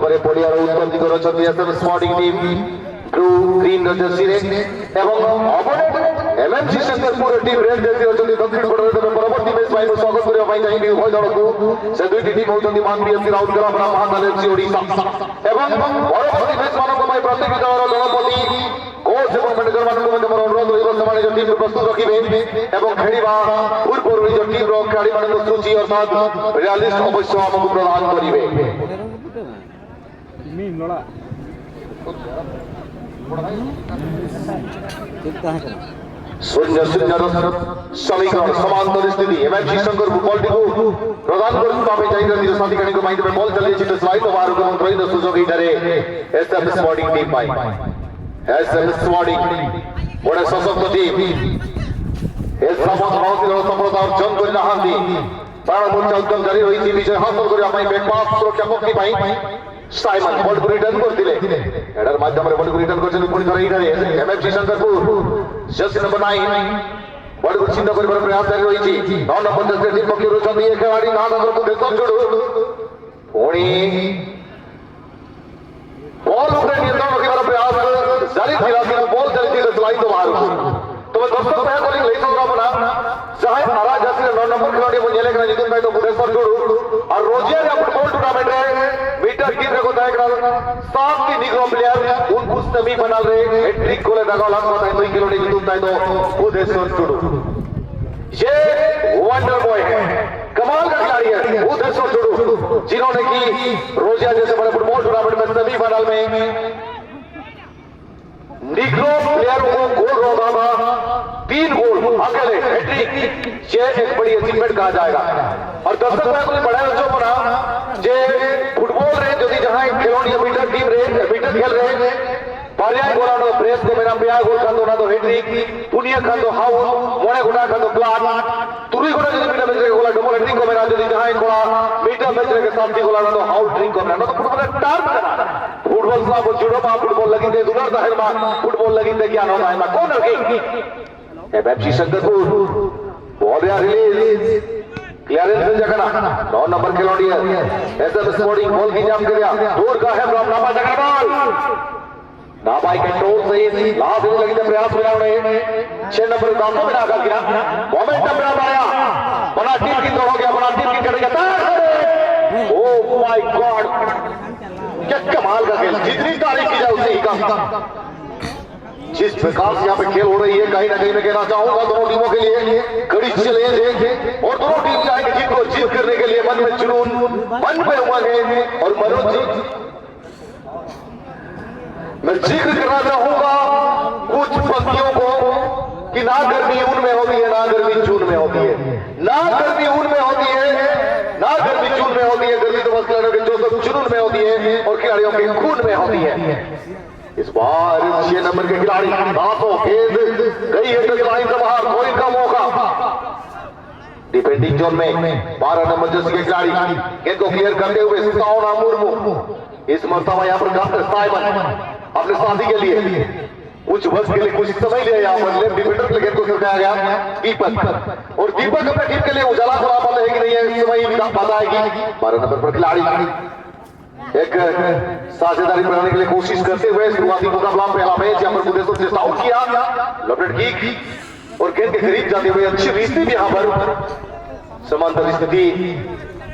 Number पड़ियार उत्तर दिगरे अछंती SM sporting team blue green jersey रे एवं opponent MMC Shankarpur team red jersey अछंती दक्षिण पड़रे तमे परवर्ती मैच पाई स्वागत करिया पाई चाहिए उभय दलकु से दुईटी टीम होचंती मानवीय श्री राउत गलापरा महाकाल एफसी ओडिशा एवं परवर्ती मैच मानक पाई प्रत्येक दलर गणपति कोच एवं मैनेजर मानक मध्य मोर अनुरोध रहिबो समाने जो टीम प्रस्तुत रखिबे एवं खेलिबा पूर्व जो टीम रो खिलाड़ी मानक सूची अर्थात रियलिस्ट अवश्य हमकु प्रदान करिवे मीन लोड़ा शून्य शून्य समीकरण समांतर स्थिति एमएमसी शंकर बॉल टीकू प्रदान करता है चाहिए निज साथी कणी को माइंड में बॉल चले छिटे स्लाइड तो बाहर को मंत्री द सुजोग इधरे एसएम स्पोर्टिंग टीम पाई एसएम स्पोर्टिंग बड़े सशक्त टीम एस समस्त भारतीय सफलता अर्जन कर नहांती प्राण मोर्चा उद्यम जारी रही विजय हासिल करिया पाई बैक पास सुरक्षा पक्की पाई साइमन बॉल को रिटर्न करथिले हेडर माध्यम रे बॉल को रिटर्न करछन पुणी थरे इधरे MFC Shankarpur Jersey number 9 ball को छिन्न करबार प्रयास जारी रही 9 नंबर जर्सी टीम पक्की रोचन ये खिलाड़ी ना नंबर को देखो जोड़ पुणी बॉल ऊपर नियंत्रण रखिबार प्रयास जारी थिला कि बॉल चली थी स्लाइड तो बाहर तो दर्शक पहले बॉलिंग लई सोरा बना चाहे आरा जर्सी 9 नंबर खिलाड़ी को जेले के जितुन भाई तो बुरेश्वर जोड़ और रोजिया ने फुटबॉल टूर्नामेंट रे मीटर की रे को तय करा सात की निग्रो प्लेयर उन कुछ तभी बना रहे हैट्रिक गोले दगा लाग होता है 2 किलो ने जितुन भाई तो बुरेश्वर जोड़ ये वंडर बॉय है कमाल का खिलाड़ी है बुरेश्वर जोड़ जिन्होंने की रोजिया जैसे बड़े फुटबॉल टूर्नामेंट में सभी फाइनल में निग्रो प्लेयर को गोल रोका था 3 गोल अकेले हैट्रिक ये एक बड़ी अचीवमेंट कहा जाएगा और दर्शक भाई को बड़ा जो बना जे फुटबॉल रे यदि जहां खिलाड़ी मीटर टीम रे मीटर खेल रहे पर्याय गोला नो प्रेस को मेरा पर्याय गोल खांदो ना तो हैट्रिक पुनिया खांदो हाउ मोने गुडा खांदो क्लास तुरी गुडा यदि मीटर मैच रे गोला डबल हैट्रिक को मेरा यदि जहां गोला मीटर मैच रे के साथ गोला ना तो हाउ ड्रिंक को मेरा तो फुटबॉल टार फुटबॉल सा वो जुड़ो बा फुटबॉल लगी दे दुलर दाहिर मा फुटबॉल लगी दे क्या होता है मा कौन है एमएफसी शंकरपुर बॉल या रिलीज क्लियरेंस जगना 9 नंबर खिलाड़ी है एसएम स्पोर्टिंग बॉल की जाम किया दूर का है नापा जगह बॉल नापाई कंट्रोल सही लास्ट में लगी प्रयास में उन्होंने 6 नंबर दांतों में आकर किया मोमेंटम बना पाया बना टीम की तो हो गया बना टीम की करेगा ओ माय गॉड क्या कमाल का खेल जितनी तारीफ की जाए उतनी ही कम जिस प्रकार से यहाँ पे खेल हो रही है कहीं ना कहीं मैं कहना चाहूंगा दोनों टीमों के लिए कड़ी चैलेंज और दोनों टीम चाहेंगे जीत को जीत करने के लिए मन में जुनून मन पे उमंग है और मनोज मैं जिक्र करना चाहूंगा कुछ पंक्तियों को कि ना गर्मी ऊन में होती है ना गर्मी जून में होती है ना गर्मी ऊन में होती है ना गर्मी जून में होती है गर्मी तो बस खिलाड़ियों के जो जुनून में होती है और खिलाड़ियों के खून में होती है इस बार 6 नंबर के खिलाड़ी दांतों गेंद गई है लाइन से बाहर कोई का मौका डिफेंडिंग जोन में 12 नंबर जर्सी के खिलाड़ी गेंद को क्लियर करते हुए साउना मुर्मू इस मरतबा यहाँ पर साइमन अपने साथी के लिए कुछ वक्त के लिए कुछ समय लिया यहाँ पर लेफ्ट डिफेंडर के लिए गेंद को सरकाया गया दीपक और दीपक अपने टीम के लिए उजाला थोड़ा पाता है कि नहीं है इस समय पता है कि 12 नंबर पर खिलाड़ी एक साझेदारी बनाने के लिए कोशिश करते हुए शुरुआती मुकाबला पहला मैच यहाँ पर बुदेश्वर से आउट किया लॉटेड किक और गेंद के करीब जाते हुए अच्छी रीति भी यहाँ पर समांतर स्थिति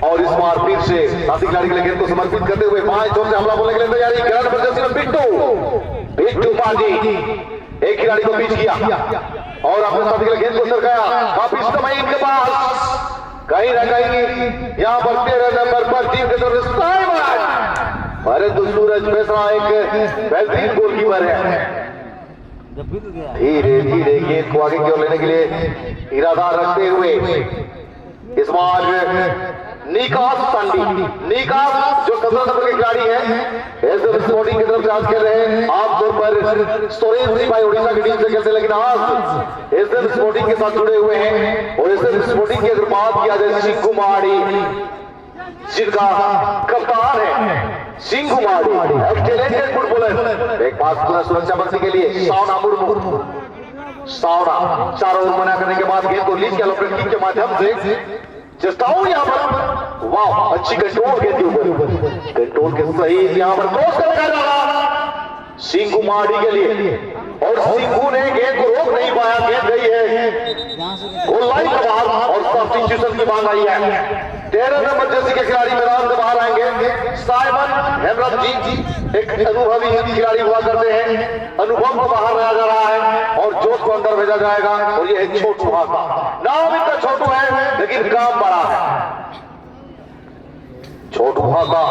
और इस बार फिर से साथी खिलाड़ी के लिए गेंद को समर्पित करते हुए 5 जोर से हमला बोलने के लिए तैयारी ग्रांड बिट्टू बिट्टू पाजी एक खिलाड़ी को बीच किया और अपने साथी के लिए गेंद को सरकाया काफी समय इनके पास कहीं ना कहीं यहाँ पर 13 नंबर पर टीम के तरफ साइमन अरे तो सूरज मिश्रा एक बेहतरीन गोलकीपर है धीरे धीरे गेंद को आगे की ओर लेने के लिए इरादा रखते हुए इस बार निकास संडी निकास जो 17 नंबर के खिलाड़ी है एसएम स्पोर्टिंग की तरफ से आज खेल रहे हैं आमतौर पर स्टोरेज सिपाही उड़ीसा की टीम से खेलते लेकिन आज एसएम स्पोर्टिंग के साथ जुड़े हुए हैं और एसएम स्पोर्टिंग की अगर बात किया जाए सिंघुमाड़ी जिनका कप्तान है सिंघुमाड़ी टैलेंटेड फुटबॉलर एक पास पूरा सुरक्षा बख्शी के लिए सावना मुर्मू सावना चारों ओर मना करने के बाद गेंद को लीज किया लॉफ्टेड किक के माध्यम से चेस्टाउन यहाँ पर वाह अच्छी कंट्रोल गेंद के ऊपर फुटबॉल के सही यहाँ पर क्रॉस करने का सिंगू माड़ी के लिए, और सिंगू ने गेंद को रोक नहीं पाया, गेंद गई है गोल लाइन के बाहर और सब्स्टिट्यूशन की मांग आई है। 13 नंबर जर्सी के खिलाड़ी मैदान से बाहर आएंगे। साइमन हेमरत जी एक अनुभवी खिलाड़ी हुआ करते हैं, अनुभव को बाहर लाया जा रहा है और जोश को अंदर भेजा जाएगा। और ये है छोटू हाथा, नाम इनका छोटू है लेकिन काम बड़ा है। छोटू हाथा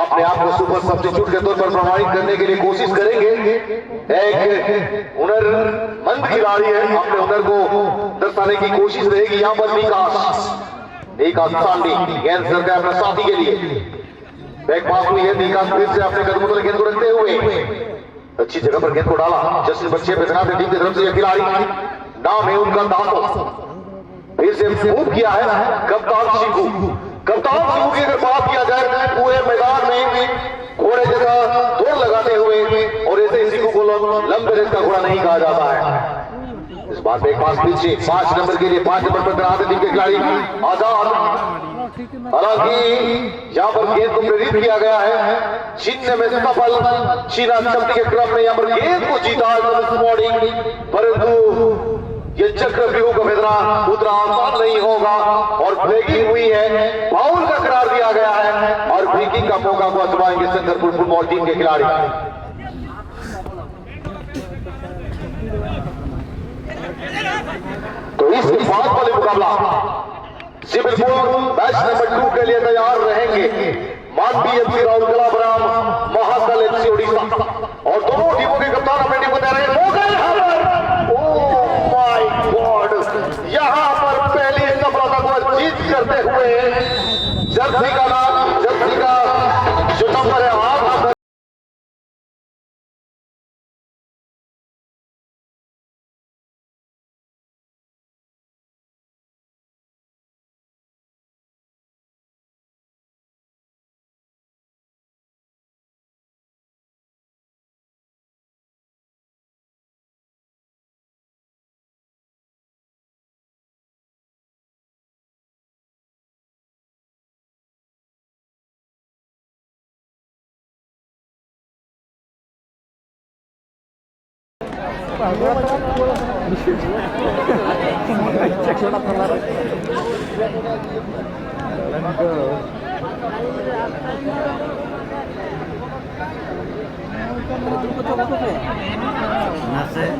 अपने आप को सुपर सब्स्टिट्यूट के तौर पर प्रमाणित करने के लिए कोशिश करेंगे। एक हुनरमंद खिलाड़ी है, अपने हुनर को दर्शाने की कोशिश रहेगी। यहाँ पर निकास सांडी गेंद सरकार अपने साथी के लिए बैक पास हुई है। निकास फिर से अपने कदमों पर गेंद को रखते हुए अच्छी जगह पर गेंद को डाला। जस्टिन बच्चे बेतनाथ टीम की तरफ से यह खिलाड़ी, नाम है उनका दातो, फिर से मूव किया है कप्तान सिंगू। कप्तान सिंगू की अगर बात किया जाए पूरे मैदान में घोड़े जैसा दौड़ लगाते हुए, और ऐसे सिंगू को लंबे रेस का घोड़ा नहीं कहा जाता है। इस बार पे एक पास पीछे 5 नंबर के लिए 5 नंबर पर तैनात टीम के खिलाड़ी आजाद। हालांकि यहाँ पर गेंद को प्रेरित किया गया है, छीनने में सफल छीना शब्द के क्रम में यहाँ पर गेंद को जीता परंतु ये चक्रव्यूह का भेदना उतना आसान नहीं होगा और ब्रेकिंग हुई है, फाउल का करार दिया गया है और ब्रेकिंग का मौका को आजमाएंगे शंकरपुर फुटबॉल टीम के खिलाड़ी। तो इस बाद वाले मुकाबला सिविलपुर मैच नंबर 2 के लिए तैयार रहेंगे। मानवी एफसी राउरकेला बनाम महाकाल एफसी उड़ीसा, और दोनों टीमों के कप्तान अपनी टीम को तैयार यहाँ पर पहली सफलता को जीत करते हुए जर्सी का जो नंबर है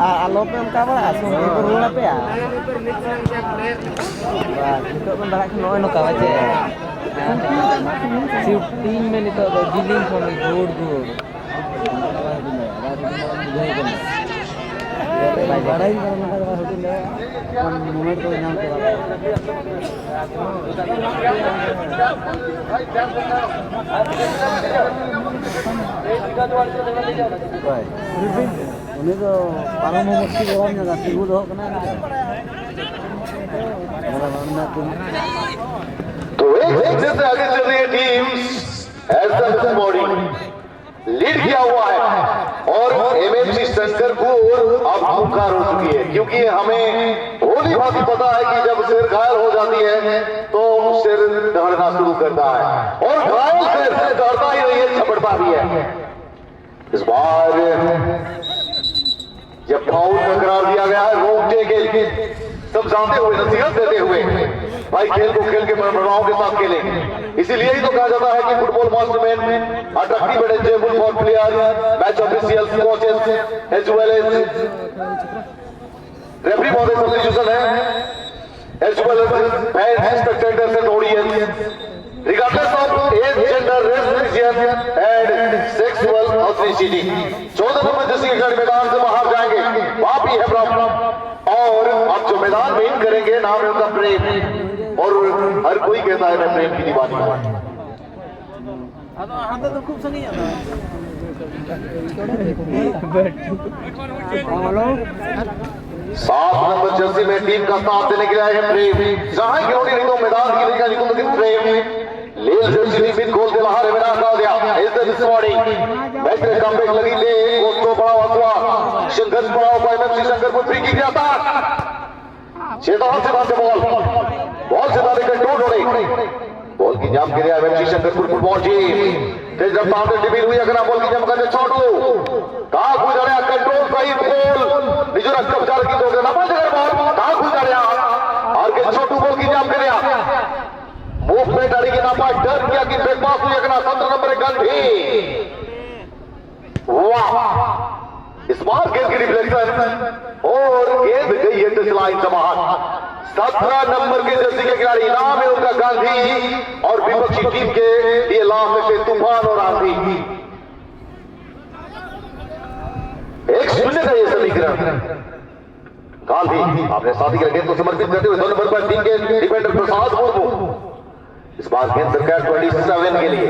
alo pe ka ba asum ko rula pe ya ba itu kan dak no no ka ba che shooting में नहीं तो डीलिंग को में जोड़ जोड़ बड़ा ही करना का होती है मोमेंट को नाम के उन्हें तो पारम मुक्ति गवाम ना सिगुल हो कना तो एक से आगे चल रही है टीम एसएस बॉडी लीड किया हुआ है और एमएफसी शंकरपुर अब पुकार हो चुकी है, क्योंकि हमें भली भांति पता है कि जब शेर घायल हो जाती है तो शेर दौड़ना शुरू करता है और घायल शेर से दौड़ता ही नहीं है, झपटता भी है। इस बार जब फाउल का करार दिया गया है रोकने के समझाते हुए नसीहत देते हुए भाई खेल को खेल के परंपराओं के साथ खेलें, इसीलिए ही तो कहा जाता है कि football must remain attractive and enjoyable for players, match officials, coaches as well as referee बहुत सब्स्टिट्यूशन है as well as fans, spectators and audience regardless of age, gender, race, religion and sexual ethnicity। 14 number जैसे खिलाड़ी मैदान से बाहर जाएंगे, वापी है ब्रह्म, और अब जो मैदान में इन करेंगे नाम है उनका प्रेम, और हर कोई कहता है मैं प्रेम की दीवानी हूं। तो खूब सही है 7 नंबर जर्सी में टीम का साथ देने के लिए आए हैं प्रेम, जहां खिलाड़ी नहीं तो मैदान की नहीं निकल लेकिन प्रेम लील जर्सी टीम इन गोल के बाहर है मैदान डाल दिया। इस दिस मॉर्निंग मैच में कमबैक लगी ले दोस्तों, बड़ा हुआ संघर्ष बड़ा हुआ एमएफसी शंकरपुर फ्री किक जाता चेतावनी से बात बॉल से डाले कंट्रोल हो रही, बॉल की जाम गिरा एमएफसी शंकरपुर फुटबॉल टीम तेज रफ्तार से डिबील हुई अगर बॉल की जाम करने छोटू कहां गुजरिया कंट्रोल सही बॉल निजरा कब्जा की तो ना बंद कर बॉल कहां गुजरिया और के छोटू बॉल की जाम गिरा मूवमेंट अड़ी के ना पास डर किया कि बैक पास हुई अगर 17 नंबर गांधी वाह इस बार गेंद की रिफ्लेक्शन और गेंद गई है टच लाइन से बाहर 17 नंबर के जर्सी के खिलाड़ी नाम है उनका गांधी और विपक्षी टीम के लिए लाभ में से तूफान और आंधी 1-0 का ये समीकरण गांधी अपने साथी के गेंद को समर्पित करते हुए 2 नंबर पर टीम के डिफेंडर प्रसाद मुर्मू इस बार गेंद सरकार 27 के लिए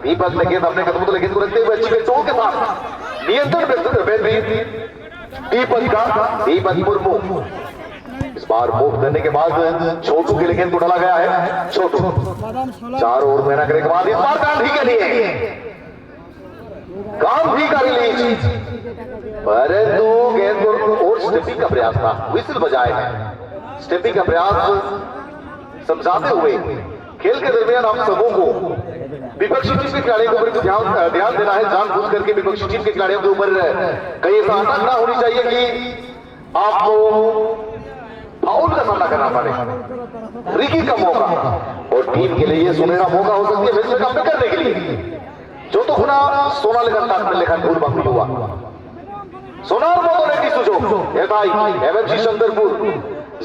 दीपक ने गेंद अपने कदमों से गेंद को रखते हुए अच्छी गेंद के साथ नियंत्रण बेहतरीन दीपक मुर्मू इस बार मूव करने के बाद छोटू के लिए गेंद को डाला गया है छोटू 4 ओवर मेहनत करने के बाद इस बार गांधी के लिए गांधी का रिलीज परंतु गेंद और स्टेपिंग का प्रयास था विसल बजाए स्टेपिंग का प्रयास समझाते हुए खेल के दरमियान आप सबों को विपक्षी टीम के खिलाड़ियों के ऊपर ध्यान देना है जानबूझ करके विपक्षी टीम के खिलाड़ियों के ऊपर कहीं ऐसा अटक ना होनी चाहिए कि आपको फाउल का सामना करना पड़े फ्रीकिक का मौका और टीम के लिए ये सुनहरा मौका हो सकती है मैच में काम करने के लिए जो तो खुना सोनाली का में लेखा भूल बाकी हुआ সোনার মতন একটি সুযোগ এটাই এমএফসি শঙ্করপুর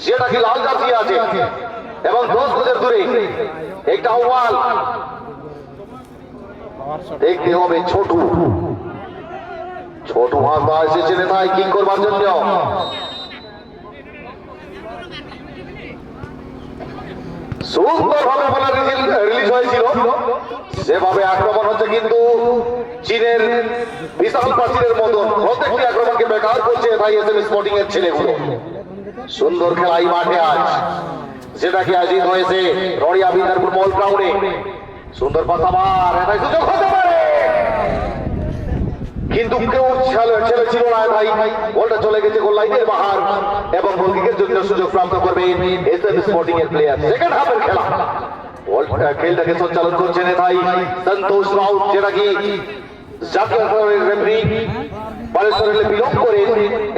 যেটাকে লাল জার্সি আছে এবং 10 গজের দূরে একটা ওয়াল দেখতে হবে ছোটু ছোটু হাসা এসেছে নেতাই কিং করবার জন্য সুন্দরভাবে বলা রিলিজ হয়েছিল সেভাবে আক্রমণ হচ্ছে কিন্তু চীনের বিশাল প্রাচীরের মতন প্রত্যেকটি আক্রমণকে বেকার করছে ভাই এসএম স্পোর্টিং এর ছেলেগুলো সুন্দর খেলাই মাঠে আজ যেটাকে আজিত হয়েছে রড়িয়া বিন্দারপুর মল গ্রাউন্ডে সুন্দর পাসাবার এটাই সুযোগ হতে পারে কিন্তু কেউ ছেলে ছিল না ভাই বলটা চলে গেছে গোল লাইনের বাহার এবং গোল কিকের জন্য সুযোগ প্রাপ্ত করবে এসএম স্পোর্টিং এর প্লেয়ার সেকেন্ড হাফের খেলা খেলটাকে সঞ্চালন করছেন ভাই সন্তোষ রাউত যেটা কি জাতীয় স্তরের রেফারি বালেশ্বরের বিলম্ব করে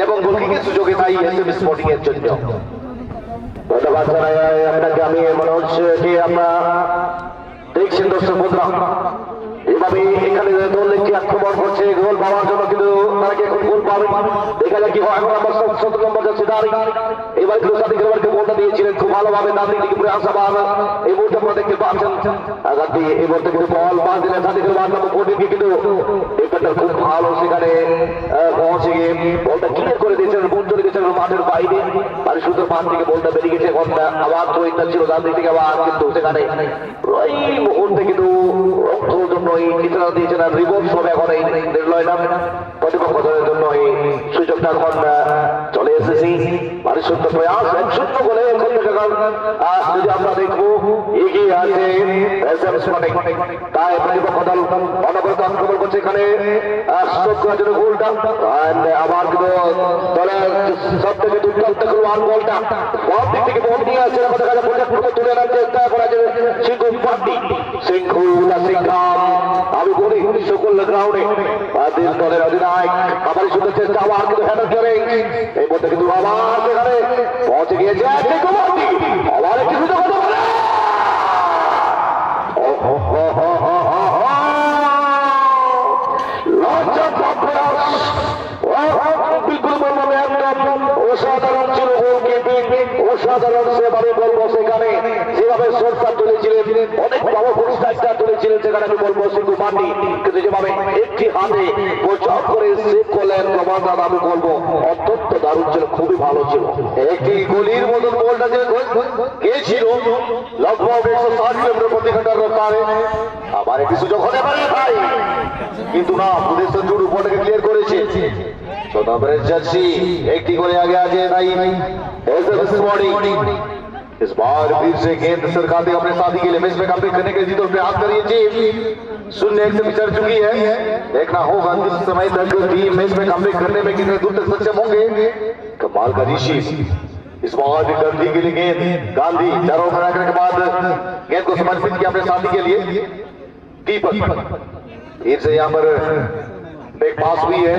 এবং গোল কিকের সুযোগে তাই এসএম স্পোর্টিং এর জন্য ধন্যবাদ জানাই আপনাকে আমি মনে হচ্ছে যে আমরা দেখছেন দর্শক বন্ধুরা এভাবে এখানে দল একটি আক্রমণ করছে গোল পাওয়ার জন্য কিন্তু তারা কি এখন গোল পাবে দেখা যাক কি হয় এখন আমার 17 নম্বর যাচ্ছে দাঁড়ি এবার কিন্তু সাদিক রহমানকে গোলটা দিয়েছিলেন খুব ভালোভাবে দাঁড়িয়ে দিকে পুরো আসাবার এই মুহূর্তে আপনারা দেখতে পাচ্ছেন আঘাত দিয়ে এই মুহূর্তে কিন্তু বল পাস দিলেন সাদিক রহমান নামক কোটিকে কিন্তু ডিফেন্ডার খুব ভালো সেখানে পৌঁছে গিয়ে বলটা ক্লিয়ার করে দিয়েছেন গোল চলে গেছে মাঠের বাইরে আর শুধু মাঠ থেকে বলটা বেরিয়ে গেছে এখন আবার থ্রোইনটা ছিল ডান দিক থেকে আবার কিন্তু সেখানে এই মুহূর্তে কিন্তু রক্ষণের জন্য ইতরা দিয়েছেন আর রিভোর্স হবে এখন এই নির্ণয় নাম প্রতিপক্ষ দলের জন্য এই সুযোগটা এখন চলে এসেছি পরিশুদ্ধ প্রয়াস 1-0 গোলে এখন থেকে যদি আমরা দেখবো এগিয়ে আছে এসএম স্পোর্টিং তাই প্রতিপক্ষ দল অনবরত আক্রমণ করছে এখানে সুযোগ করার জন্য গোলটা আবার কিন্তু দলের সব থেকে দুর্দান্ত খেলোয়াড় বলটা বাম দিক থেকে বল নিয়ে আসছে দেখা যায় প্রজেক্ট তুলে আনার চেষ্টা করা যায় সিংহু পান্ডি সিংহু সিংহাম আমি বলি সকল গ্রাউন্ডে বাদিল দলের অধিনায়ক আবার শুধু চেষ্টা আবার কিন্তু হেডার করে এই মধ্যে কিন্তু আবার সেখানে পৌঁছে গিয়েছে আবার একটি সুযোগ হতে পারে বিলকুল বলবো একদম অসাধারণ ছিল অসাধারণ সেভাবে বলবো সেখানে যেভাবে শটটা তুলেছিলেন অনেক পাওয়ারফুল স্ট্রাইকটা তুলেছিলেন সেখানে আমি বলবো সিংহু পান্ডি কিন্তু যেভাবে একটি হাতে গোচর করে সেভ করলেন প্রমাণ আমি বলবো অত্যন্ত দারুণ ছিল খুবই ভালো ছিল একটি গলির মতন বলটা যে গিয়েছিল লগভগ 160 কিলোমিটার প্রতি ঘন্টার রফতারে আবার একটি সুযোগ হতে পারে ভাই কিন্তু না পুলিশ জুড়ে বলটাকে ক্লিয়ার করেছে 14 नंबर जर्सी एक टी गोले आगे आ जाए भाई एसएम स्पोर्टिंग इस बार फिर से गेंद सरकाते अपने साथी के लिए मैच में कंप्लीट करने के लिए जीतो प्रयास करिए टीम 0-1 से पिछड़ चुकी है देखना होगा अंतिम समय तक टीम मैच में कंप्लीट करने में कितने दूर तक सक्षम होंगे कमाल का रिशीव इस बार गांधी के लिए गेंद, गांधी चारों ओर बनाकर के बाद गेंद को समर्पित किया अपने साथी के लिए। कीपर फिर से यहाँ पर बैक पास हुई है,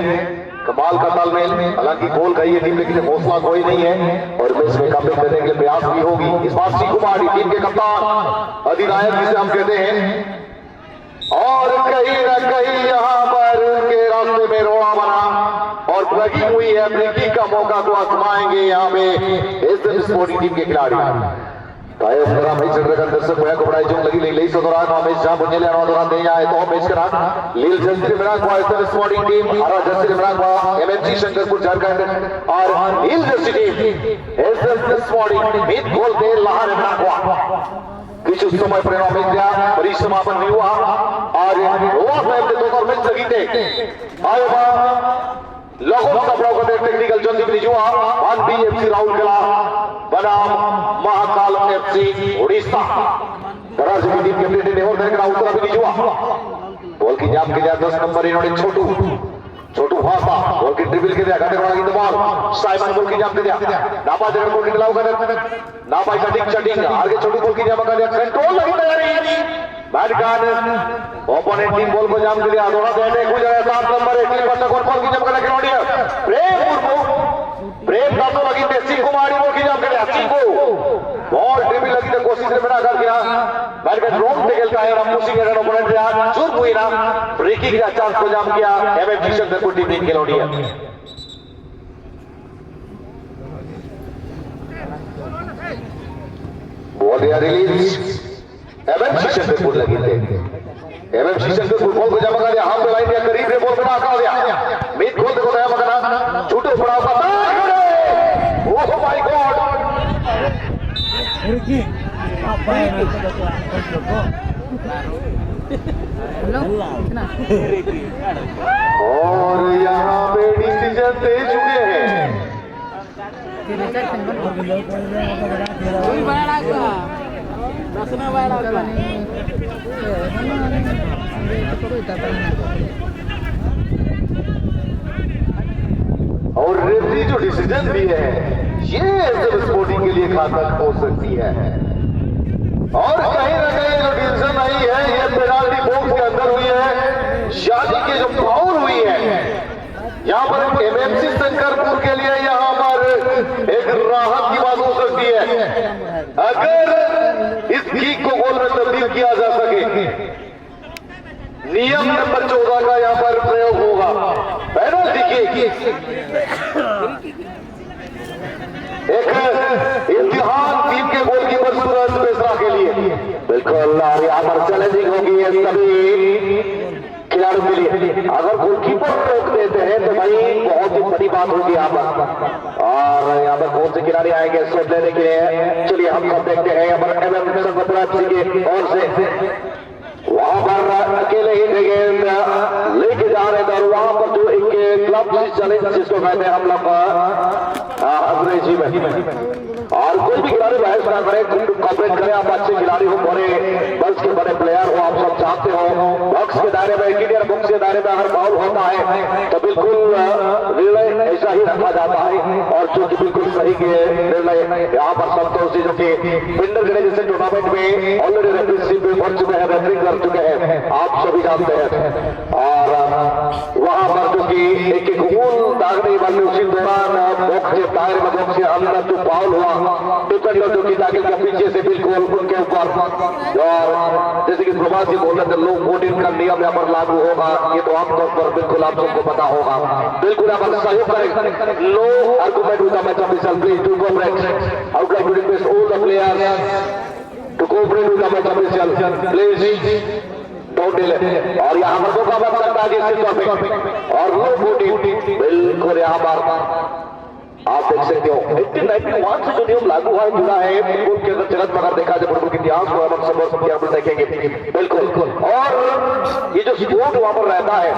कमाल का तालमेल। हालांकि गोल गई है टीम, लेकिन हौसला कोई नहीं है और मैच में कम करने के लिए प्रयास भी होगी। इस बार सी कुमारी टीम के कप्तान, अधिनायक जिसे हम कहते हैं, और कहीं न कहीं यहाँ पर उनके रास्ते में रोड़ा बना और लगी हुई है ब्रेकिंग का मौका को आजमाएंगे यहाँ पे एसएम स्पोर्टिंग टीम के खिलाड़ी। दर्शक भैया को बड़ा जोर लगी लई से दौरान हमें जहां बुझे लेना दौरान नहीं आए तो मैच करा लील जर्सी में को एसएम स्पोर्टिंग टीम, हरा जर्सी में को एमएमसी शंकरपुर झारखंड और नील जर्सी टीम एसएम स्पोर्टिंग मीत गोल दे लहार में কিছু সময় পরিণাম পরিসমাপন हुआ और हुआ साहब ने दोनों मैच लगी थे आए बा लगन सफराव का टेक्निकल जल्दी भी जुआ वन बीएफसी राहुल कला बनाम महाकाल एफसी उड़ीसा बड़ा जी टीम कैप्टन ने और देकर उतरा भी जुआ बॉल की जाप के लिए 10 नंबर इन्होंने छोटू भाषा बॉल की ड्रिबल के दिया गाने वाला की बॉल साइमन बॉल की जाप के दिया नापा जगह बॉल की दिलाओ कर नापा चटिंग आगे छोटू बॉल की जाप कर दिया कंट्रोल लगी तैयारी बैटगान ओपोनेंट टीम बॉल को जाम के दिया दोनों देने गुजरे 7 नंबर 18 पर तक बॉल की जाप कर खिलाड़ी प्रेम दासो लगी थे सिंह कुमारी बॉल की जाप कर दिया सिंह को बॉल ड्रिबल लगी तो कोशिश से बना कर दिया बैटगान रोक पे खेलता है और पुशिंग एंड ओपोनेंट दिया चूक हुई ना फ्री किक का चांस को जाम किया एमएफसी शंकरपुर टीम ने खिलाड़ी है। बॉल दिया रिलीज एमएमसी शंकरपुर लगी थे एमएमसी शंकरपुर बॉल को जमा कर दिया हाफ लाइन के करीब रे बॉल बना कर दिया मीत गोल को नया मगना छूटे पड़ा पता ओह माय गॉड रुकी आप और यहाँ पे डिसीजन दे चुके हैं और रेफरी जो डिसीजन दी है ये एसएम स्पोर्टिंग के लिए घातक हो सकती है और कहीं ना कहीं जो डिसीजन आई है ये पेनाल्टी बॉक्स के अंदर हुई है शादी की जो फाउल हुई है यहाँ पर एमएमसी शंकरपुर के लिए यहाँ पर एक राहत की बात हो सकती है अगर इस किक को गोल में तब्दील किया जा सके। नियम नंबर 14 का यहाँ पर प्रयोग होगा पेनल्टी किक एक इम्तिहान टीम के गोलकीपर सूरज मिश्रा के लिए बिल्कुल यहाँ पर चैलेंजिंग होगी ये सभी खिलाड़ियों के लिए। अगर गोलकीपर रोक देते हैं तो भाई बहुत ही बड़ी बात होगी यहाँ पर और यहाँ पर कौन से खिलाड़ी आएंगे शॉट लेने के लिए चलिए हम सब देखते हैं यहाँ पर एमएम शंकरपुर की ओर से वहां पर अकेले ही गेंद लेके जा रहे थे और वहां पर जो एक क्लब चैलेंज जिसको कहते हैं हम लोग अंग्रेजी में और कोई भी खिलाड़ी बहस ना करे कॉपरेट करे आप अच्छे खिलाड़ी हो बड़े बल्स के बड़े प्लेयर हो आप सब चाहते हो बॉक्स के दायरे में इंजीनियर बॉक्स के दायरे में अगर फाउल होता है तो बिल्कुल निर्णय ऐसा ही रखा जाता है और जो कि बिल्कुल सही के निर्णय यहाँ पर संतोष जी जो कि पिंडर जैसे टूर्नामेंट में ऑलरेडी रेफरी बढ़ चुके हैं रेफरिंग कर चुके हैं आप सभी जानते हैं और वहां पर जो कि एक गोल दाग नहीं बनने उसी दौरान बॉक्स के दायरे में बॉक्स के अंदर जो फाउल हुआ डिफेंडर जो कि दाखिल के पीछे से बिल्कुल उनके ऊपर और जैसे कि प्रवासी बोल रहे थे लो 14 का नियम यहाँ पर लागू होगा ये तो आमतौर पर बिल्कुल आप सबको पता होगा बिल्कुल यहाँ पर सहयोग करें no argument with the match official please to cooperate out like to request all the players to cooperate with the match official please don't delay और यहाँ पर मौका बन सकता है जिस तौर पे और लो 14 बिल्कुल यहाँ पर आप देख सकते हो 1891 से जो नियम लागू हुआ है फुटबॉल के अंदर चलत मगर देखा जाए फुटबॉल के इतिहास को हम सब यहाँ पर देखेंगे बिल्कुल और ये जो स्पोर्ट वहां पर रहता है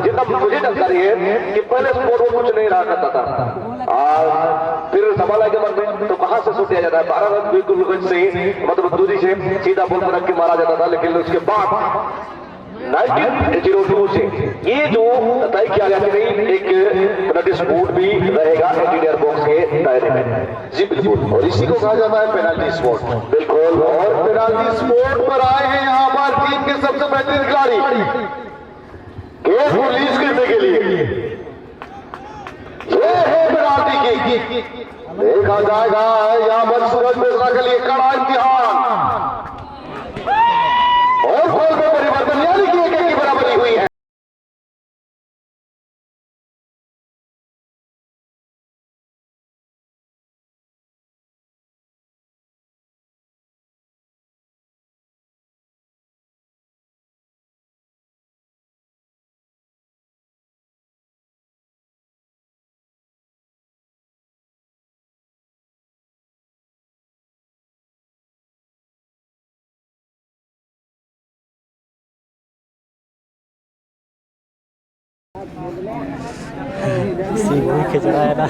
जितना मुझे जानकारी है कि पहले स्पोर्ट में कुछ नहीं रहा करता था फिर सवाल है कि मन में तो कहां से शूट दिया जाता है 12 रन बिल्कुल से मतलब दूरी से सीधा बॉल पर रख के मारा जाता था लेकिन उसके बाद 1902 से ये जो तय किया गया कि नहीं एक पेनल्टी स्पॉट भी रहेगा एटीडीआर बॉक्स के दायरे में। जी बिल्कुल, और इसी को कहा जाता है पेनल्टी स्पॉट। बिल्कुल, और पेनल्टी स्पॉट पर आए हैं यहाँ पर टीम के सबसे बेहतरीन खिलाड़ी गेम को रिलीज करने के लिए। ये है पेनल्टी की, देखा जाएगा यहाँ पर सूरज मिश्रा के लिए कड़ा इम्तिहान और गोल में परिवर्तन, यानी कि एक की बराबरी हुई है। सीधी खिंच रहा है ना,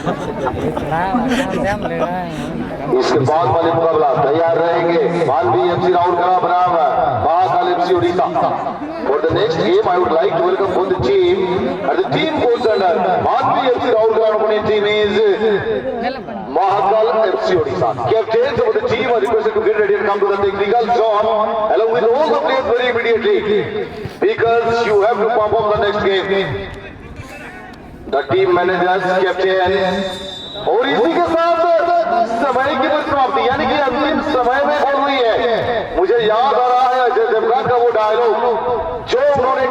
इसके बाद वाले मुकाबला तैयार रहेंगे मालवी एफसी राउरकेला बनाम Mahakal FC Orissa. For the next game, I would like to welcome both the team. And the team goes under Malvi FC Raurkela opponent team is Mahakal FC Odisha. Captains of the team are requested to get ready and come to the technical zone along with all the players very immediately because you have to perform the next game. The team managers, captain और इसी के साथ समय की समाप्ति, यानी कि अंतिम समय में बोल रही है। मुझे याद आ रहा है अजय देवगन का वो डायलॉग जो उन्होंने